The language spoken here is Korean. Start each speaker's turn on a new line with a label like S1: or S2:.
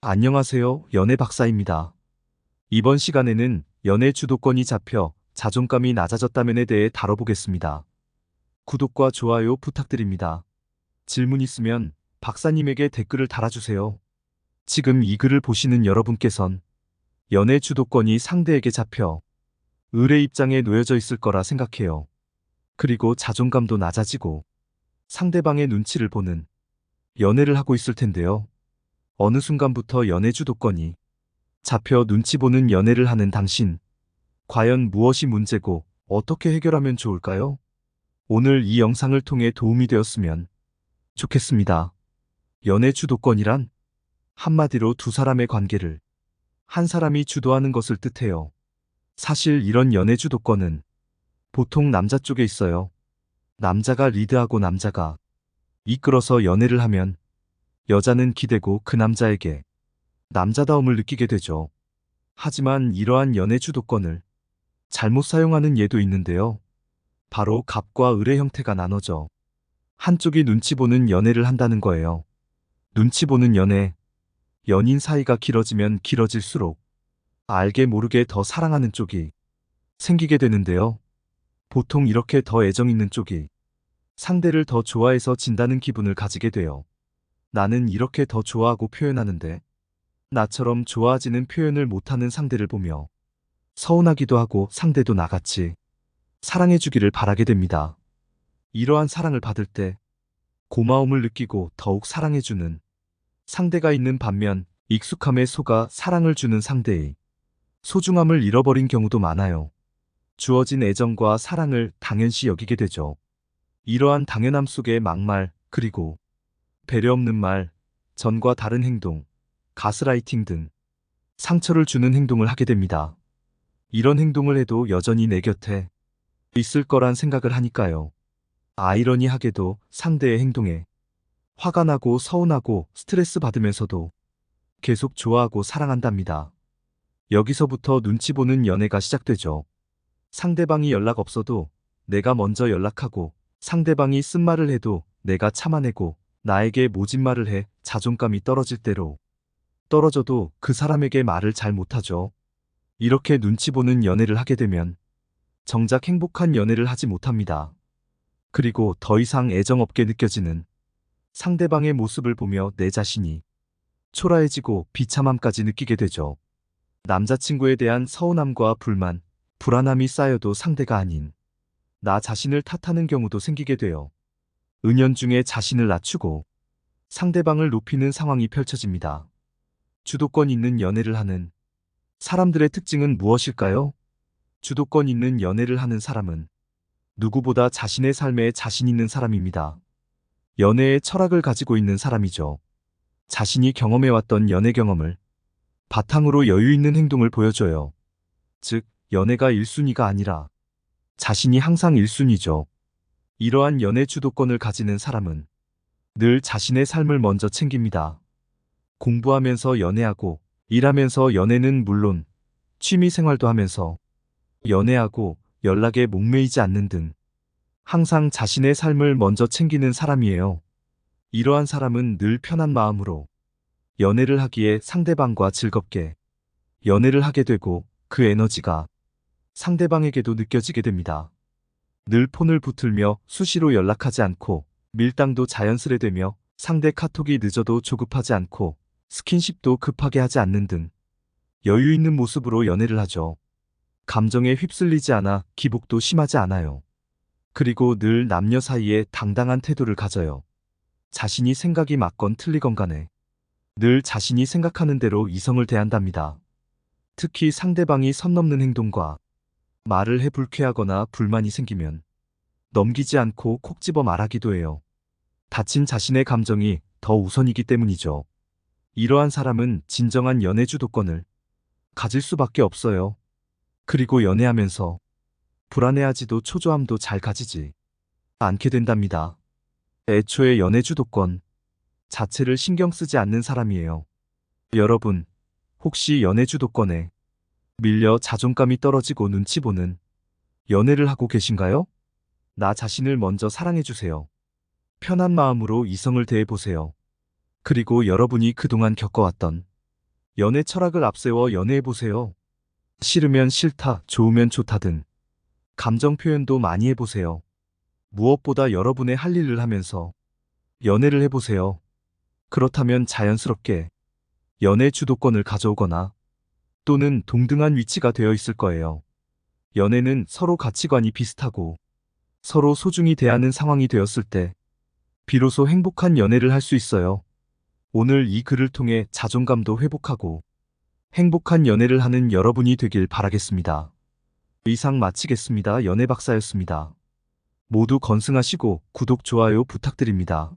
S1: 안녕하세요. 연애 박사입니다. 이번 시간에는 연애 주도권이 잡혀 자존감이 낮아졌다면에 대해 다뤄보겠습니다. 구독과 좋아요 부탁드립니다. 질문 있으면 박사님에게 댓글을 달아주세요. 지금 이 글을 보시는 여러분께선 연애 주도권이 상대에게 잡혀 을의 입장에 놓여져 있을 거라 생각해요. 그리고 자존감도 낮아지고 상대방의 눈치를 보는 연애를 하고 있을 텐데요. 어느 순간부터 연애 주도권이 잡혀 눈치 보는 연애를 하는 당신, 과연 무엇이 문제고 어떻게 해결하면 좋을까요? 오늘 이 영상을 통해 도움이 되었으면 좋겠습니다. 연애 주도권이란 한마디로 두 사람의 관계를 한 사람이 주도하는 것을 뜻해요. 사실 이런 연애 주도권은 보통 남자 쪽에 있어요. 남자가 리드하고 남자가 이끌어서 연애를 하면 여자는 기대고 그 남자에게 남자다움을 느끼게 되죠. 하지만 이러한 연애 주도권을 잘못 사용하는 예도 있는데요. 바로 갑과 을의 형태가 나눠져 한쪽이 눈치 보는 연애를 한다는 거예요. 눈치 보는 연애, 연인 사이가 길어지면 길어질수록 알게 모르게 더 사랑하는 쪽이 생기게 되는데요. 보통 이렇게 더 애정 있는 쪽이 상대를 더 좋아해서 진다는 기분을 가지게 돼요. 나는 이렇게 더 좋아하고 표현하는데 나처럼 좋아하지는 표현을 못하는 상대를 보며 서운하기도 하고 상대도 나같이 사랑해주기를 바라게 됩니다. 이러한 사랑을 받을 때 고마움을 느끼고 더욱 사랑해주는 상대가 있는 반면 익숙함에 속아 사랑을 주는 상대의 소중함을 잃어버린 경우도 많아요. 주어진 애정과 사랑을 당연시 여기게 되죠. 이러한 당연함 속에 막말, 그리고 배려 없는 말, 전과 다른 행동, 가스라이팅 등 상처를 주는 행동을 하게 됩니다. 이런 행동을 해도 여전히 내 곁에 있을 거란 생각을 하니까요. 아이러니하게도 상대의 행동에 화가 나고 서운하고 스트레스 받으면서도 계속 좋아하고 사랑한답니다. 여기서부터 눈치 보는 연애가 시작되죠. 상대방이 연락 없어도 내가 먼저 연락하고 상대방이 쓴말을 해도 내가 참아내고 나에게 모진 말을 해 자존감이 떨어질 대로 떨어져도 그 사람에게 말을 잘 못하죠. 이렇게 눈치 보는 연애를 하게 되면 정작 행복한 연애를 하지 못합니다. 그리고 더 이상 애정 없게 느껴지는 상대방의 모습을 보며 내 자신이 초라해지고 비참함까지 느끼게 되죠. 남자친구에 대한 서운함과 불만, 불안함이 쌓여도 상대가 아닌 나 자신을 탓하는 경우도 생기게 돼요. 은연중에 자신을 낮추고 상대방을 높이는 상황이 펼쳐집니다. 주도권 있는 연애를 하는 사람들의 특징은 무엇일까요? 주도권 있는 연애를 하는 사람은 누구보다 자신의 삶에 자신 있는 사람입니다. 연애의 철학을 가지고 있는 사람이죠. 자신이 경험해왔던 연애 경험을 바탕으로 여유 있는 행동을 보여줘요. 즉, 연애가 1순위가 아니라 자신이 항상 1순위죠. 이러한 연애 주도권을 가지는 사람은 늘 자신의 삶을 먼저 챙깁니다. 공부하면서 연애하고 일하면서 연애는 물론 취미 생활도 하면서 연애하고 연락에 목매이지 않는 등 항상 자신의 삶을 먼저 챙기는 사람이에요. 이러한 사람은 늘 편한 마음으로 연애를 하기에 상대방과 즐겁게 연애를 하게 되고 그 에너지가 상대방에게도 느껴지게 됩니다. 늘 폰을 붙들며 수시로 연락하지 않고 밀당도 자연스레되며 상대 카톡이 늦어도 조급하지 않고 스킨십도 급하게 하지 않는 등 여유 있는 모습으로 연애를 하죠. 감정에 휩쓸리지 않아 기복도 심하지 않아요. 그리고 늘 남녀 사이에 당당한 태도를 가져요. 자신이 생각이 맞건 틀리건 간에 늘 자신이 생각하는 대로 이성을 대한답니다. 특히 상대방이 선 넘는 행동과 말을 해 불쾌하거나 불만이 생기면 넘기지 않고 콕 집어 말하기도 해요. 다친 자신의 감정이 더 우선이기 때문이죠. 이러한 사람은 진정한 연애 주도권을 가질 수밖에 없어요. 그리고 연애하면서 불안해하지도 초조함도 잘 가지지 않게 된답니다. 애초에 연애 주도권 자체를 신경 쓰지 않는 사람이에요. 여러분, 혹시 연애 주도권에 밀려 자존감이 떨어지고 눈치 보는 연애를 하고 계신가요? 나 자신을 먼저 사랑해주세요. 편한 마음으로 이성을 대해보세요. 그리고 여러분이 그동안 겪어왔던 연애 철학을 앞세워 연애해보세요. 싫으면 싫다, 좋으면 좋다 등 감정 표현도 많이 해보세요. 무엇보다 여러분의 할 일을 하면서 연애를 해보세요. 그렇다면 자연스럽게 연애 주도권을 가져오거나 또는 동등한 위치가 되어 있을 거예요. 연애는 서로 가치관이 비슷하고 서로 소중히 대하는 상황이 되었을 때 비로소 행복한 연애를 할 수 있어요. 오늘 이 글을 통해 자존감도 회복하고 행복한 연애를 하는 여러분이 되길 바라겠습니다. 이상 마치겠습니다. 연애 박사였습니다. 모두 건승하시고 구독, 좋아요 부탁드립니다.